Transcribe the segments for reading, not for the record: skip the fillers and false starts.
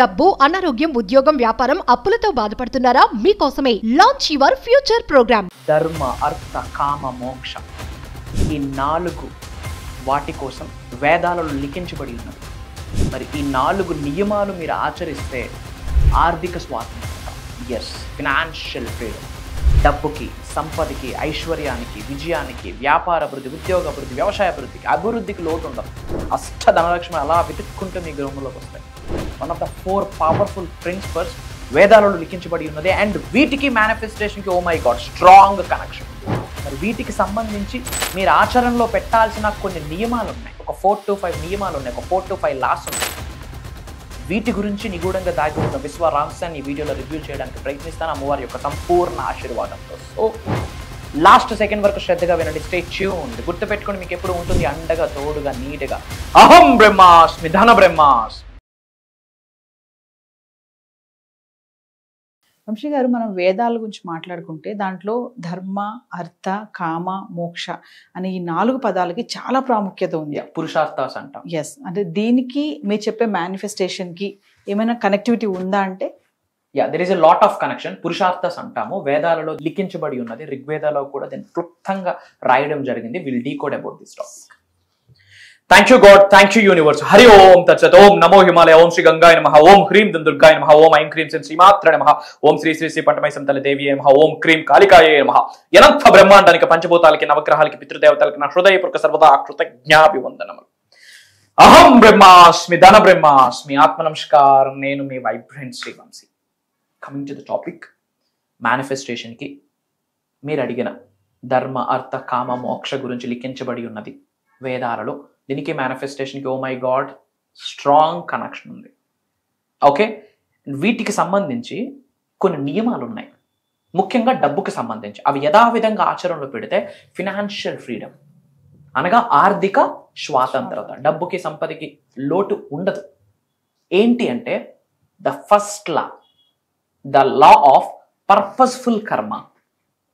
డబ్బు, అనారోగ్యం, ఉద్యోగం, వ్యాపారం, అప్పులతో బాధపడుతున్నారా? మీకోసమే లాంచ్ యువర్ ఫ్యూచర్ ప్రోగ్రామ్. ధర్మ, అర్థ, కామ, మోక్ష ఈ 4 వాటి కోసం వేదాలలో లిఖించబడి ఉన్నది. మరి ఈ 4 నియమాలు మీరు ఆచరిస్తే ఆర్థిక స్వాతంత్రత, ఫినాన్షియల్ ఫ్రీడమ్, డబ్బుకి, సంపదకి, ఐశ్వర్యానికి, విజయానికి, వ్యాపార అభివృద్ధి, ఉద్యోగ అభివృద్ధి, వ్యవసాయ అభివృద్ధికి లోటు ఉండదు. అష్ట ధనలక్ష్మి అలా వెతుక్కుంటూ మీ గృహంలోకి వస్తాయి. One of the 4 powerful principles వేదాలలో లిఖించబడి ఉన్నది. అండ్ వీటికి మేనిఫెస్టేషన్కి oh my god strong connection. మరి వీటికి సంబంధించి మీరు ఆచరణలో పెట్టాల్సిన కొన్ని నియమాలు ఉన్నాయి. ఒక 4 to 5 నియమాలు ఉన్నాయి, ఒక 4 to 5 లాస్ ఉన్నాయి. వీటి గురించి నిగూఢంగా దాగి ఉన్న విశ్వ రహస్యాన్ని ఈ వీడియోలో రివ్యూ చేయడానికి ప్రయత్నిస్తాను అమ్మవారి యొక్క సంపూర్ణ ఆశీర్వాదంతో. సో లాస్ట్ సెకండ్ వరకు శ్రద్ధగా వినండి. Stay tuned. గుర్తుపెట్టుకొని మీకు ఎప్పుడు ఉంటుంది అండగా, తోడుగా, నీట్గా. అహం బ్రహ్మాస్మి, ధన బ్రహ్మాస్మి. వంశీ గారు, మనం వేదాల గురించి మాట్లాడుకుంటే దాంట్లో ధర్మ, అర్థ, కామ, మోక్ష అనే ఈ 4 పదాలకి చాలా ప్రాముఖ్యత ఉంది. పురుషార్థాస్ అంటాం. ఎస్, అంటే దీనికి మీరు చెప్పే మేనిఫెస్టేషన్కి ఏమైనా కనెక్టివిటీ ఉందా అంటే? There is a lot of connection. పురుషార్థస్ అంటాము, వేదాలలో లిఖించబడి ఉన్నది. ఋగ్వేదాలో కూడా దీన్ని క్లుప్తంగా రాయడం జరిగింది. Will decode about this topic. Thank you god, thank you universe. Hari Om తత్సత్. ఓం నమో హిమాలయ. ఓం శ్రీ గంగాయ నమః. ఓం హ్రీం దుర్గాయ నమః. ఓం ఐం క్రీం శ్రీమాత్ర నమః. ఓం శ్రీ శ్రీ శ్రీ పట్టమై సంతల దేవి నమః. ఓం క్రీం కాళికాయ నమః. అనంత బ్రహ్మాండానికి, పంచభూతాలకి, నవగ్రహాలకి, పితృదేవతలకి నా హృదయపూర్వక సర్వదా కృతజ్ఞాభివందనములు. అహం బ్రహ్మాస్మి, ధన బ్రహ్మాస్మి. ఆత్మ నమస్కారం. నేను మీ vibrant Srivamshi. Coming to the topic, మేనిఫెస్టేషన్కి మీరు అడిగిన ధర్మ, అర్థ, కామ, మోక్ష గురించి లిఖించబడి ఉన్నది వేదాలలో. దీనికి మేనిఫెస్టేషన్కి oh my god strong connection ఉంది. ఓకే, వీటికి సంబంధించి కొన్ని నియమాలు ఉన్నాయి, ముఖ్యంగా డబ్బుకి సంబంధించి. అవి యథావిధంగా ఆచరణలో పెడితే ఫినాన్షియల్ ఫ్రీడమ్ అనగా ఆర్థిక స్వాతంత్రత, డబ్బుకి, సంపదకి లోటు ఉండదు. ఏంటి అంటే the first law, the law of purposeful కర్మ.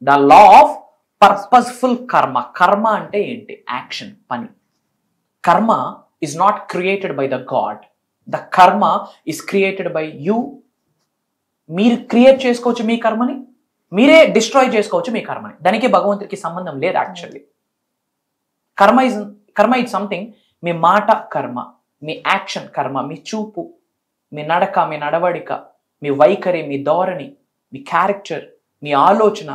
ద లా ఆఫ్ పర్పస్ఫుల్ కర్మ. కర్మ అంటే ఏంటి? యాక్షన్, పని. కర్మ is not created by the God. The karma is created by you. మీరు క్రియేట్ చేసుకోవచ్చు మీ కర్మని, మీరే డిస్ట్రాయ్ చేసుకోవచ్చు మీ కర్మని. దానికి భగవంతుడికి సంబంధం లేదు యాక్చువల్లీ. కర్మ ఇస్ సంథింగ్. మీ మాట కర్మ, మీ యాక్షన్ కర్మ, మీ చూపు, మీ నడక, మీ నడవడిక, మీ వైఖరి, మీ ధోరణి, మీ క్యారెక్టర్, మీ ఆలోచన,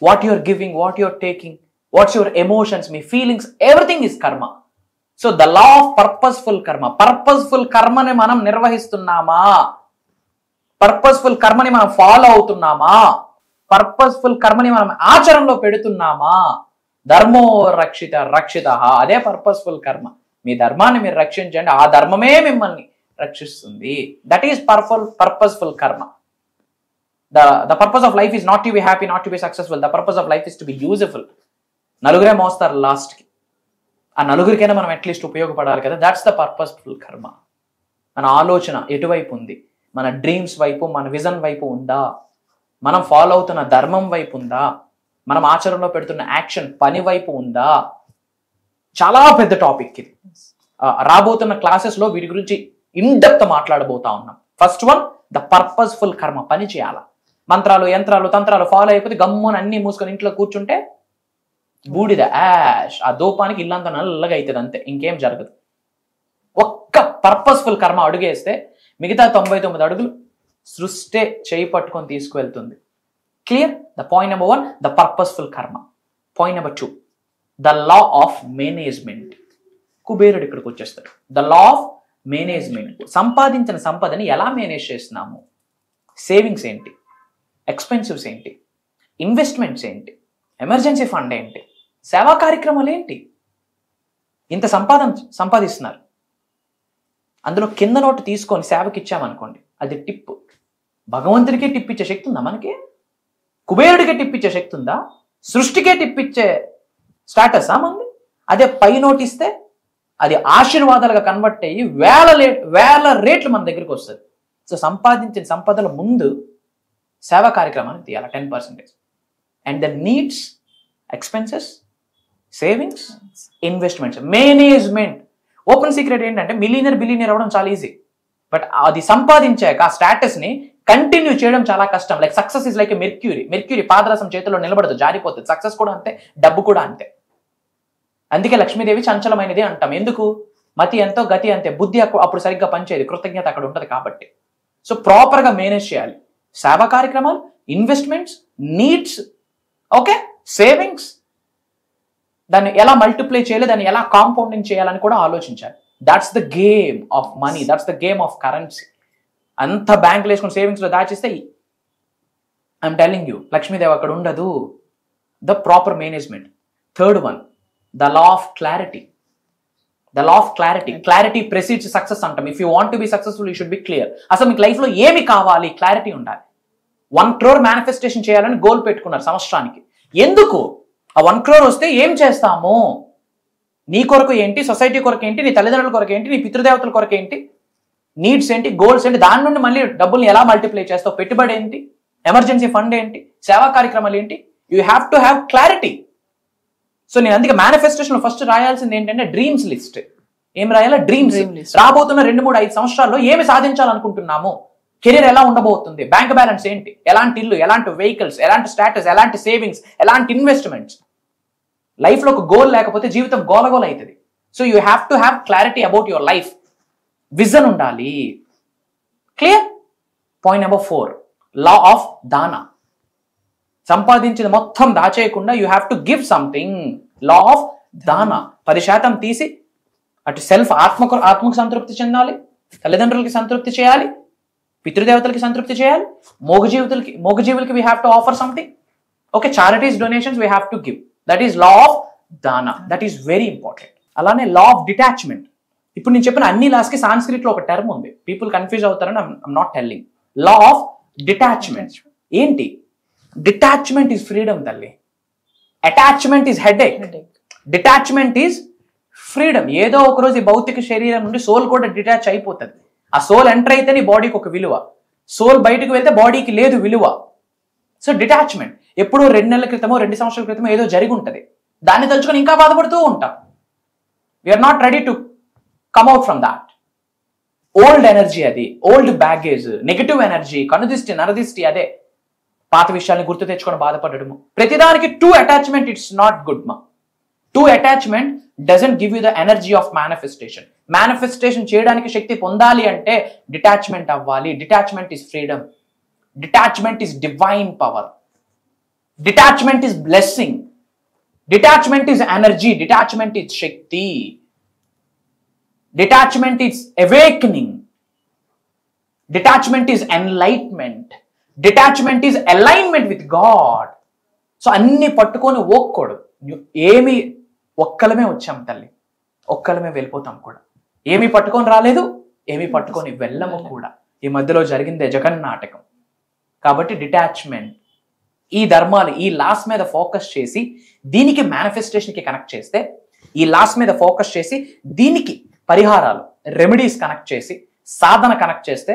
what you're giving, what you're taking, what's your emotions, మీ feelings, everything is karma. So the law of purposeful karma. Purposeful కర్మని మనం నిర్వహిస్తున్నామా? పర్పస్ఫుల్ కర్మని మనం ఫాలో అవుతున్నామా? పర్పస్ఫుల్ కర్మని మనం ఆచరణలో పెడుతున్నామా? ధర్మో రక్షిత రక్షిత, అదే పర్పస్ఫుల్ కర్మ. మీ ధర్మాన్ని మీరు రక్షించండి, ఆ ధర్మమే మిమ్మల్ని రక్షిస్తుంది. దట్ ఈస్ పర్పస్ఫుల్ కర్మ. The purpose of life is not to be happy, not to be successful. The purpose of life is to be useful. నలుగురే మోస్తారు లాస్ట్కి. ఆ నలుగురికైనా మనం అట్లీస్ట్ ఉపయోగపడాలి కదా. దాట్స్ ద పర్పస్ఫుల్ కర్మ. మన ఆలోచన ఎటువైపు ఉంది? మన డ్రీమ్స్ వైపు, మన విజన్ వైపు ఉందా? మనం ఫాలో అవుతున్న ధర్మం వైపు ఉందా? మనం ఆచరణలో పెడుతున్న యాక్షన్ పని వైపు ఉందా? చాలా పెద్ద టాపిక్ ఇది. రాబోతున్న క్లాసెస్లో వీటి గురించి ఇన్డెప్త్ మాట్లాడబోతా ఉన్నాం. ఫస్ట్ వన్, ద పర్పస్ఫుల్ కర్మ. పని చేయాలా? మంత్రాలు, యంత్రాలు, తంత్రాలు ఫాలో అయిపోతే గమ్మున అన్ని మూసుకొని ఇంట్లో కూర్చుంటే బూడిద, యాష్. ఆ దూపానికి ఇల్లంతా నల్లగా అవుతుంది, అంతే, ఇంకేం జరగదు. ఒక్క పర్పస్ఫుల్ కర్మ అడుగేస్తే మిగతా 99 అడుగులు సృష్టి చేయి పట్టుకొని తీసుకువెళ్తుంది. Clear? The point number 1, the purposeful karma. Point number 2, the law of management. కుబేరుడు ఇక్కడికి వచ్చేస్తాడు. The law of management. సంపాదించిన సంపదని ఎలా మేనేజ్ చేస్తున్నాము? సేవింగ్స్ ఏంటి? ఎక్స్పెన్సివ్స్ ఏంటి? ఇన్వెస్ట్మెంట్స్ ఏంటి? ఎమర్జెన్సీ ఫండ్ ఏంటి? సేవా కార్యక్రమాలు ఏంటి? ఇంత సంపాదిస్తున్నారు, అందులో కింద నోటు తీసుకొని సేవకి ఇచ్చామనుకోండి, అది టిప్. భగవంతుడికే టిప్ ఇచ్చే శక్తి ఉందా మనకి? కుబేరుడికే టిప్ ఇచ్చే శక్తి ఉందా? సృష్టికే టిప్ ఇచ్చే స్టాటస్ మంది? అదే పై నోటు ఇస్తే అది ఆశీర్వాదాలుగా కన్వర్ట్ అయ్యి వేల రేట్లు మన దగ్గరికి వస్తుంది. సో సంపాదించిన సంపదల ముందు సేవా కార్యక్రమాన్ని తీయాలి 10%. And the needs, expenses, savings, investments, management. Open secret ఏంటంటే మిలియనర్ బిలియనర్ అవ్వడం చాలా ఈజీ. బట్ అది సంపాదించాక ఆ స్టేటస్ని కంటిన్యూ చేయడం చాలా కష్టం. Like success is like mercury పాదరసం చేతిలో నిలబడదు, జారిపోతుంది. సక్సెస్ కూడా అంతే, డబ్బు కూడా అంతే. అందుకే లక్ష్మీదేవి చంచలమైనది అంటాం. ఎందుకు? మతి ఎంతో గతి అంతే. బుద్ధి అప్పుడు సరిగ్గా పనిచేయదు, కృతజ్ఞత అక్కడ ఉంటుంది కాబట్టి. సో ప్రాపర్గా మేనేజ్ చేయాలి. సేవా కార్యక్రమాలు, ఇన్వెస్ట్మెంట్స్, నీడ్స్, ఓకే, సేవింగ్స్, దాన్ని ఎలా మల్టిప్లై చేయాలి, దాన్ని ఎలా కాంపౌండింగ్ చేయాలని కూడా ఆలోచించాలి. That's the game of money, that's the game of currency. అంత బ్యాంకులు వేసుకుని సేవింగ్స్లో దాచిస్తే ఐఎమ్ టెల్లింగ్ యూ లక్ష్మీదేవి అక్కడ ఉండదు. The proper management. Third one, the law of clarity. The law of clarity. Clarity precedes success అంటాం. If you want to be successful you should be clear. అసలు మీకు లైఫ్లో ఏమి కావాలి, క్లారిటీ ఉండాలి. 1 crore మేనిఫెస్టేషన్ చేయాలని గోల్ పెట్టుకున్నారు సంవత్సరానికి. ఎందుకు? ఆ 1 crore వస్తే ఏం చేస్తాము? నీ కొరకు ఏంటి, సొసైటీ కొరకు ఏంటి, నీ తల్లిదండ్రుల కొరకు ఏంటి, నీ పితృదేవతల కొరకు ఏంటి, నీడ్స్ ఏంటి, గోల్స్ ఏంటి, దాని నుండి మళ్ళీ డబ్బుల్ని ఎలా మల్టిప్లై చేస్తావు, పెట్టుబడి ఏంటి, ఎమర్జెన్సీ ఫండ్ ఏంటి, సేవా కార్యక్రమాలు ఏంటి, you have to have clarity. So నేను అందుకే మేనిఫెస్టేషన్ ఫస్ట్ రాయాల్సింది ఏంటంటే డ్రీమ్స్ లిస్ట్. ఏం రాయాలా? డ్రీమ్స్. రాబోతున్న 2-3-5 సంవత్సరాల్లో ఏమి సాధించాలనుకుంటున్నాము, కెరీర్ ఎలా ఉండబోతుంది, బ్యాంక్ బ్యాలెన్స్ ఏంటి, ఎలాంటి ఇల్లు, ఎలాంటి వెహికల్స్, ఎలాంటి స్టేటస్, ఎలాంటి సేవింగ్స్, ఎలాంటి ఇన్వెస్ట్మెంట్స్. లైఫ్లో ఒక గోల్ లేకపోతే జీవితం గోలగోల అవుతుంది. So you have to have clarity about your life. Vision ఉండాలి. Clear? Point number 4, law of dana. సంపాదించింది మొత్తం దాచేయకుండా you have to give something. Law of dana. 10% తీసి అటు సెల్ఫ్ ఆత్మకు సంతృప్తి చెందాలి, తల్లిదండ్రులకి సంతృప్తి చేయాలి, పితృదేవతలకి సంతృప్తి చేయాలి, మోగజీవులకి we have to offer something. Okay, charities, donations we have to give. That is law of dana. That is very important. అలానే లా ఆఫ్ డిటాచ్మెంట్. ఇప్పుడు నేను చెప్పిన అన్ని లాస్కి సాంస్క్రిట్లో ఒక టర్మ్ ఉంది, పీపుల్ కన్ఫ్యూజ్ అవుతారని I'm not telling. Law of detachment ఏంటి? డిటాచ్మెంట్ ఈజ్ ఫ్రీడమ్ తల్లి. Attachment is headache. Detachment is freedom. ఏదో ఒక రోజు ఈ భౌతిక శరీరం నుండి సోల్ కూడా డిటాచ్ అయిపోతుంది. ఆ సోల్ ఎంటర్ అయితే నీ బాడీకి ఒక విలువ, సోల్ బయటకు వెళ్తే బాడీకి లేదు విలువ. So detachment. ఎప్పుడో 2 నెలల క్రితమో 2 సంవత్సరాల క్రితమో ఏదో జరిగి ఉంటుంది, దాన్ని తలుచుకొని ఇంకా బాధపడుతూ ఉంటాం. We are not ready to come out from that. Old energy అది, ఓల్డ్ బ్యాగేజ్, నెగిటివ్ ఎనర్జీ, కనుదిష్టి, నరదిష్టి, అదే పాత విషయాన్ని గుర్తు తెచ్చుకొని బాధపడము. ప్రతిదానికి too attachment, it's not good మా. Too attachment doesn't give you the energy of manifestation. Manifestation చేయడానికి శక్తి పొందాలి అంటే డిటాచ్మెంట్ అవ్వాలి. Detachment is freedom. Detachment is divine power. Detachment is blessing. Detachment is energy. Detachment is shakti. Detachment is awakening. Detachment is enlightenment. Detachment is alignment with God. So అన్ని పట్టుకొని ఓక్కూడదు. ఏమి ఒక్కలమే వచ్చాం తల్లి, ఒక్కలమే వెళ్ళిపోతాం కూడా. ఏమి పట్టుకొని రాలేదు, ఏమి పట్టుకొని వెళ్ళము కూడా. ఈ మధ్యలో జరిగిందే జగన్నాటకం. కాబట్టి డిటాచ్మెంట్, ఈ ధర్మాలు, ఈ లాస్ మీద ఫోకస్ చేసి దీనికి మేనిఫెస్టేషన్కి కనెక్ట్ చేస్తే, ఈ లాస్ మీద ఫోకస్ చేసి దీనికి పరిహారాలు, రెమెడీస్ కనెక్ట్ చేసి, సాధన కనెక్ట్ చేస్తే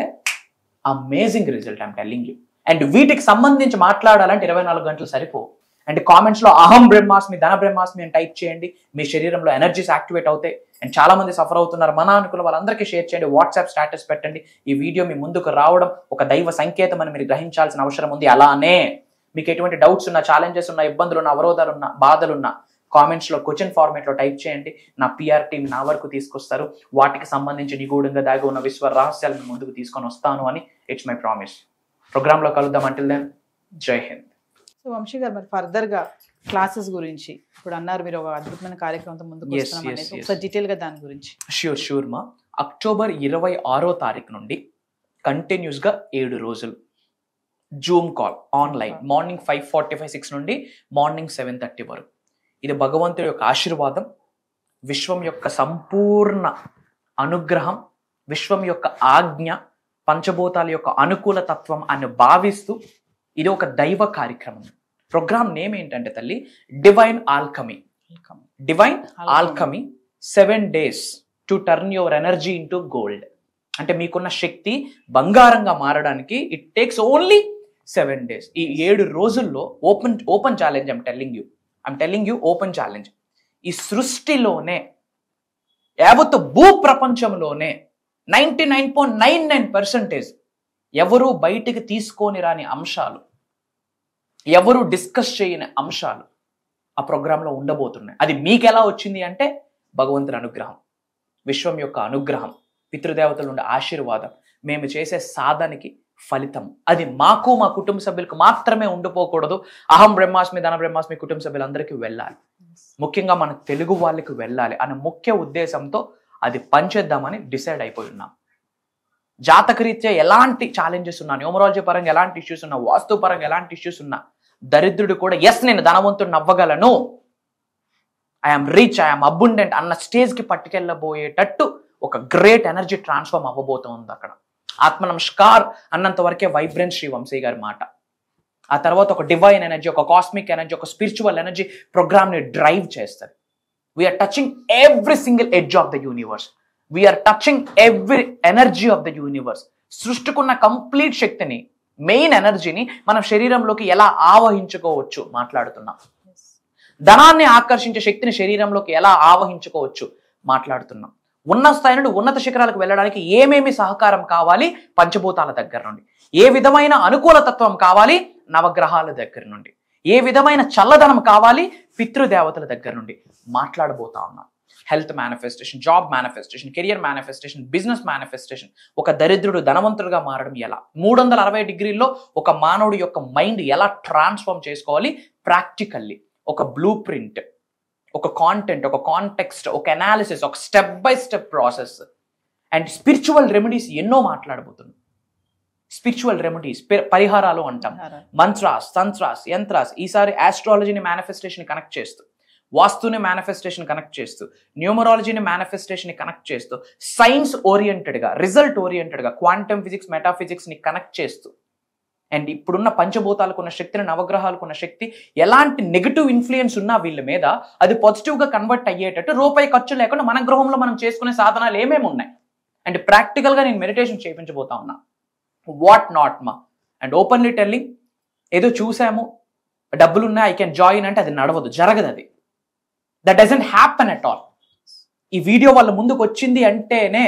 amazing result I'm telling you. And వీటికి సంబంధించి మాట్లాడాలంటే 24 గంటలు సరిపోవు. అండ్ కామెంట్స్లో అహం బ్రహ్మాస్మి, ధన బ్రహ్మాస్మి అని టైప్ చేయండి. మీ శరీరంలో ఎనర్జీస్ యాక్టివేట్ అవుతాయి. అండ్ చాలా మంది సఫర్ అవుతున్నారు, మన అనుకున్న వాళ్ళందరికీ షేర్ చేయండి. వాట్సాప్ స్టేటస్ పెట్టండి. ఈ వీడియో మీ ముందుకు రావడం ఒక దైవ సంకేతం అని మీరు గ్రహించాల్సిన అవసరం ఉంది. అలానే మీకు ఎటువంటి డౌట్స్ ఉన్నా, ఛాలెంజెస్ ఉన్నా, ఇబ్బందులు ఉన్నా, అవరోధాలు ఉన్నా, బాధలున్నా కామెంట్స్లో క్వశ్చన్ ఫార్మేట్లో టైప్ చేయండి. నా పిఆర్ టీం నా వరకు తీసుకొస్తారు. వాటికి సంబంధించి నిగూఢంగా దాగి ఉన్న విశ్వ రహస్యాలు మీ ముందుకు తీసుకొని వస్తాను అని ఇట్స్ మై ప్రామిస్. ప్రోగ్రాంలో కలుద్దాం. అంటిల్ దెన్, జై హింద్. సో వంశీ గారు, మరి ఫర్దర్గా క్లాసెస్ గురించి ఇప్పుడు అన్నారు, మీరు ఒక అద్భుతమైన కార్యక్రమంతో ముందుకు వస్తున్నాం అనేది, ఒకసారి డీటెయిల్గా దాని గురించి. షూర్ మా. అక్టోబర్ 26వ తారీఖు నుండి కంటిన్యూస్గా 7 రోజులు జూమ్ కాల్ ఆన్లైన్, మార్నింగ్ 5:45-6 నుండి మార్నింగ్ 7:30 వరకు. ఇది భగవంతుడి యొక్క ఆశీర్వాదం, విశ్వం యొక్క సంపూర్ణ అనుగ్రహం, విశ్వం యొక్క ఆజ్ఞ, పంచభూతాల యొక్క అనుకూల తత్వం అని భావిస్తూ ఇది ఒక దైవ కార్యక్రమం. ప్రోగ్రామ్ నేమ్ ఏంటంటే తల్లి, divine alchemy. Divine alchemy 7 days to turn your energy into gold. అంటే మీకున్న శక్తి బంగారంగా మారడానికి ఇట్ టేక్స్ ఓన్లీ 7 days. ఈ 7 రోజుల్లో open challenge I'm telling you open challenge. ఈ సృష్టిలోనే, యావత్ భూ ప్రపంచంలోనే 99.99% ఎవరు బయటికి తీసుకొని రాని అంశాలు, ఎవరు డిస్కస్ చేయని అంశాలు ఆ ప్రోగ్రాంలో ఉండబోతున్నాయి. అది మీకు ఎలా వచ్చింది అంటే భగవంతుని అనుగ్రహం, విశ్వం యొక్క అనుగ్రహం, పితృదేవతల నుండి ఆశీర్వాదం, మేము చేసే సాధనకి ఫలితం. అది మాకు మా కుటుంబ సభ్యులకు మాత్రమే ఉండిపోకూడదు. అహం బ్రహ్మాస్మి ధన బ్రహ్మాస్మి కుటుంబ సభ్యులందరికీ వెళ్ళాలి, ముఖ్యంగా మన తెలుగు వాళ్ళకి వెళ్ళాలి అనే ముఖ్య ఉద్దేశంతో అది పనిచేద్దామని డిసైడ్ అయిపోయి ఉన్నాం. జాతకరీత్యా ఎలాంటి ఛాలెంజెస్ ఉన్నా, న్యూమరాలజీ పరంగా ఎలాంటి ఇష్యూస్ ఉన్నా, వాస్తు పరంగా ఎలాంటి ఇష్యూస్ ఉన్నా, దరిద్రుడు కూడా ఎస్ నేను ధనవంతుడిని అవ్వగలను, ఐఎమ్ రిచ్, ఐఎమ్ అబుండెంట్ అన్న స్టేజ్కి పట్టుకెళ్ళబోయేటట్టు ఒక గ్రేట్ ఎనర్జీ ట్రాన్స్ఫార్మ్ అవ్వబోతుంది. అక్కడ ఆత్మ నమస్కార్ అన్నంత వరకే వైబ్రెంట్ శ్రీ వంశీ గారి మాట. ఆ తర్వాత ఒక డివైన్ ఎనర్జీ, ఒక కాస్మిక్ ఎనర్జీ, ఒక స్పిరిచువల్ ఎనర్జీ ప్రోగ్రామ్ని డ్రైవ్ చేస్తుంది. We are touching every single edge of the universe, we are touching every energy of the universe. సృష్టికున్న కంప్లీట్ శక్తిని, మెయిన్ ఎనర్జీని మనం శరీరంలోకి ఎలా ఆవహించుకోవచ్చు మాట్లాడుతున్నాం. ధనాన్ని ఆకర్షించే శక్తిని శరీరంలోకి ఎలా ఆవహించుకోవచ్చు మాట్లాడుతున్నాం. ఉన్న స్థాయి నుండి ఉన్నత శిఖరాలకు వెళ్ళడానికి ఏమేమి సహకారం కావాలి పంచభూతాల దగ్గర నుండి, ఏ విధమైన అనుకూల తత్వం కావాలి నవగ్రహాల దగ్గర నుండి, ఏ విధమైన చల్లదనం కావాలి పితృదేవతల దగ్గర నుండి మాట్లాడబోతా ఉన్నాం. Health manifestation, job manifestation, career manifestation, business manifestation, ఒక దరిద్రుడు ధనవంతుడుగా మారడం ఎలా, 360 డిగ్రీల్లో ఒక మానవుడి యొక్క మైండ్ ఎలా ట్రాన్స్ఫార్మ్ చేసుకోవాలి ప్రాక్టికల్లీ, ఒక బ్లూ ప్రింట్, ఒక కాంటెంట్, ఒక కాంటెక్స్ట్, ఒక అనాలిసిస్, ఒక step by step process. And spiritual remedies ఎన్నో మాట్లాడబోతున్నాం. స్పిరిచువల్ రెమెడీస్, పరిహారాలు అంటాం, మంత్రాస్, తంత్రాస్, యంత్రాస్. ఈసారి ఆస్ట్రాలజీని మేనిఫెస్టేషన్ కనెక్ట్ చేస్తూ, వాస్తుని మేనిఫెస్టేషన్ కనెక్ట్ చేస్తూ, న్యూమరాలజీని మేనిఫెస్టేషన్ కనెక్ట్ చేస్తూ, సైన్స్ ఓరియంటెడ్గా, రిజల్ట్ ఓరియంటెడ్గా, క్వాంటమ్ ఫిజిక్స్, మెటాఫిజిక్స్ని కనెక్ట్ చేస్తూ, అండ్ ఇప్పుడున్న పంచభూతాలకు ఉన్న శక్తిని, నవగ్రహాలకు ఉన్న శక్తి, ఎలాంటి నెగిటివ్ ఇన్ఫ్లుయెన్స్ ఉన్నా వీళ్ళ మీద అది పాజిటివ్గా కన్వర్ట్ అయ్యేటట్టు రూపాయి ఖర్చు లేకుండా మన గృహంలో మనం చేసుకునే సాధనాలు ఏమేమి ఉన్నాయి అండ్ ప్రాక్టికల్గా నేను మెడిటేషన్ చేయించబోతా ఉన్నా. వాట్ నాట్ మా అండ్ ఓపెన్లీ టెల్లింగ్, ఏదో చూసాము డబ్బులున్నాయి ఐ కెన్ జాయిన్ అంటే అది నడవదు, జరగదు. అది that doesn't happen at all. ఈ వీడియో వాళ్ళ ముందుకు వచ్చింది అంటేనే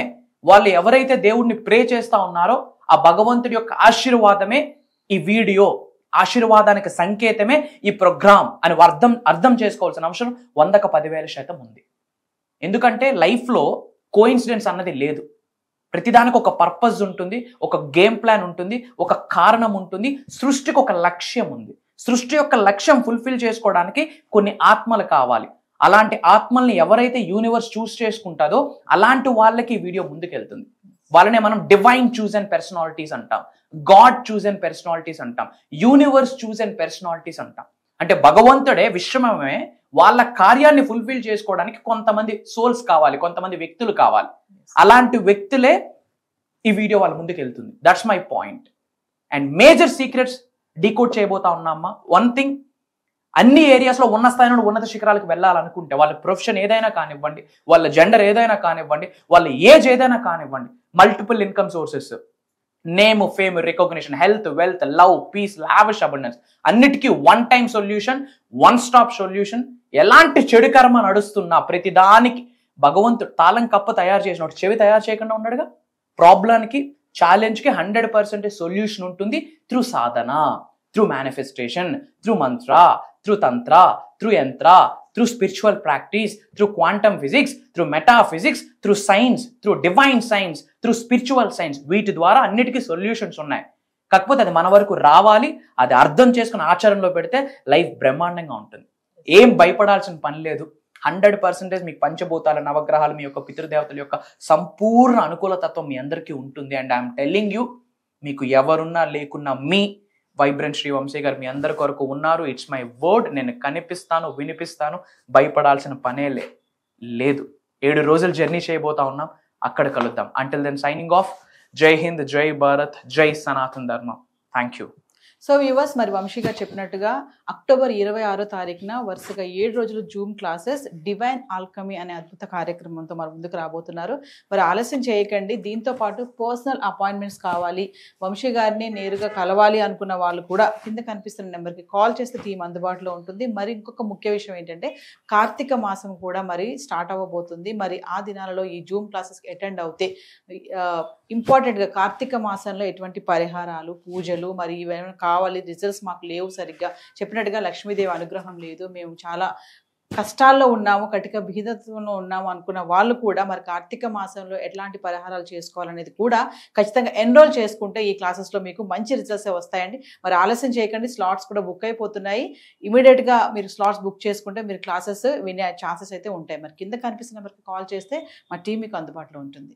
వాళ్ళు ఎవరైతే దేవుడిని ప్రే చేస్తా ఉన్నారో ఆ భగవంతుడి యొక్క ఆశీర్వాదమే ఈ వీడియో, ఆశీర్వాదానికి సంకేతమే ఈ ప్రోగ్రామ్ అని అర్థం చేసుకోవాల్సిన అవసరం 100కు 10,000% ఉంది. ఎందుకంటే లైఫ్లో కోఇన్సిడెన్స్ అన్నది లేదు. ప్రతిదానికి ఒక పర్పస్ ఉంటుంది, ఒక గేమ్ ప్లాన్ ఉంటుంది, ఒక కారణం ఉంటుంది, సృష్టికి ఒక లక్ష్యం ఉంది. సృష్టి యొక్క లక్ష్యం ఫుల్ఫిల్ చేసుకోవడానికి కొన్ని ఆత్మలు కావాలి. అలాంటి ఆత్మల్ని ఎవరైతే యూనివర్స్ చూస్ చేసుకుంటుందో అలాంటి వాళ్ళకి ఈ వీడియో ముందుకెళ్తుంది. వాళ్ళనే మనం డివైన్ చూజన్ పర్సనాలిటీస్ అంటాం, గాడ్ చూజన్ పర్సనాలిటీస్ అంటాం, యూనివర్స్ చూజన్ పర్సనాలిటీస్ అంటాం. అంటే భగవంతుడే, విశ్వమే వాళ్ళ కార్యాన్ని ఫుల్ఫిల్ చేసుకోవడానికి కొంతమంది సోల్స్ కావాలి, కొంతమంది వ్యక్తులు కావాలి. అలాంటి వ్యక్తులే ఈ వీడియో వాళ్ళ ముందుకు వెళ్తుంది. That's my point. And major secrets decode చేయబోతా ఉన్నామ్మా. వన్ థింగ్, అన్ని ఏరియాస్లో ఉన్న స్థాయి నుండి ఉన్నత శిఖరాలకు వెళ్ళాలనుకుంటే, వాళ్ళ ప్రొఫెషన్ ఏదైనా కానివ్వండి, వాళ్ళ జెండర్ ఏదైనా కానివ్వండి, వాళ్ళ ఏజ్ ఏదైనా కానివ్వండి, multiple income sources, name, fame, recognition, health, wealth, love, peace, lavish abundance, అన్నిటికీ one time solution, one stop solution. ఎలాంటి చెడు కర్మ నడుస్తున్నా ప్రతిదానికి భగవంతుడు తాళం కప్ప తయారు చేసినట్టు చెవి తయారు చేయకుండా ఉన్నాడుగా. ప్రాబ్లానికి, ఛాలెంజ్కి 100% సొల్యూషన్ ఉంటుంది త్రూ సాధన, త్రూ మేనిఫెస్టేషన్, త్రూ మంత్ర, త్రూ తంత్ర, త్రూ యంత్ర, through spiritual practice, through quantum physics, through metaphysics, through science, through divine science, through spiritual science. వీటి ద్వారా అన్నిటికీ సొల్యూషన్స్ ఉన్నాయి. కాకపోతే అది మన వరకు రావాలి, అది అర్థం చేసుకుని ఆచరణలో పెడితే లైఫ్ బ్రహ్మాండంగా ఉంటుంది. ఏం భయపడాల్సిన పని లేదు. 100% మీకు పంచభూతాల, నవగ్రహాలు, మీ యొక్క పితృదేవతల యొక్క సంపూర్ణ అనుకూల తత్వం మీ అందరికీ ఉంటుంది. అండ్ ఐఎమ్ టెల్లింగ్ యూ, మీకు ఎవరున్నా లేకున్నా మీ వైబ్రెంట్ శ్రీ వంశీ గారు మీ అందరి కొరకు ఉన్నారు. It's my word. నేను కనిపిస్తాను, వినిపిస్తాను, భయపడాల్సిన పనే లేదు. 7 రోజులు జర్నీ చేయబోతా ఉన్నాం, అక్కడ కలుద్దాం. Until then signing off. జై హింద్, జై భారత్, జై సనాతన్ ధర్మం. Thank you. సో వ్యూవర్స్, మరి వంశీ గారు చెప్పినట్టుగా అక్టోబర్ 26వ తారీఖున వరుసగా 7 రోజులు జూమ్ క్లాసెస్ డివైన్ ఆల్కమీ అనే అద్భుత కార్యక్రమంతో మరి ముందుకు రాబోతున్నారు. మరి ఆలస్యం చేయకండి. దీంతో పాటు పర్సనల్ అపాయింట్మెంట్స్ కావాలి, వంశీ గారిని నేరుగా కలవాలి అనుకున్న వాళ్ళు కూడా కింద కనిపిస్తున్న నెంబర్కి కాల్ చేస్తే టీం అందుబాటులో ఉంటుంది. మరి ఇంకొక ముఖ్య విషయం ఏంటంటే కార్తీక మాసం కూడా మరి స్టార్ట్ అవ్వబోతుంది. మరి ఆ దినాలలో ఈ జూమ్ క్లాసెస్కి అటెండ్ అవుతే ఇంపార్టెంట్గా కార్తీక మాసంలో ఎటువంటి పరిహారాలు, పూజలు, మరి ఇవేమైనా కావాలి, రిజల్ట్స్ మాకు లేవు, సరిగ్గా చెప్పినట్టుగా లక్ష్మీదేవి అనుగ్రహం లేదు, మేము చాలా కష్టాల్లో ఉన్నాము, కటిక బీదత్వంలో ఉన్నాము అనుకున్న వాళ్ళు కూడా మరి కార్తీక మాసంలో ఎట్లాంటి పరిహారాలు చేసుకోవాలనేది కూడా ఖచ్చితంగా ఎన్రోల్ చేసుకుంటే ఈ క్లాసెస్లో మీకు మంచి రిజల్ట్స్ వస్తాయండి. మరి ఆలస్యం చేయకండి, స్లాట్స్ కూడా బుక్ అయిపోతున్నాయి. ఇమీడియట్గా మీరు స్లాట్స్ బుక్ చేసుకుంటే మీరు క్లాసెస్ వినే ఛాన్సెస్ అయితే ఉంటాయి. మరి కింద కనిపిస్తున్న నెంబర్కి కాల్ చేస్తే మా టీం మీకు అందుబాటులో ఉంటుంది.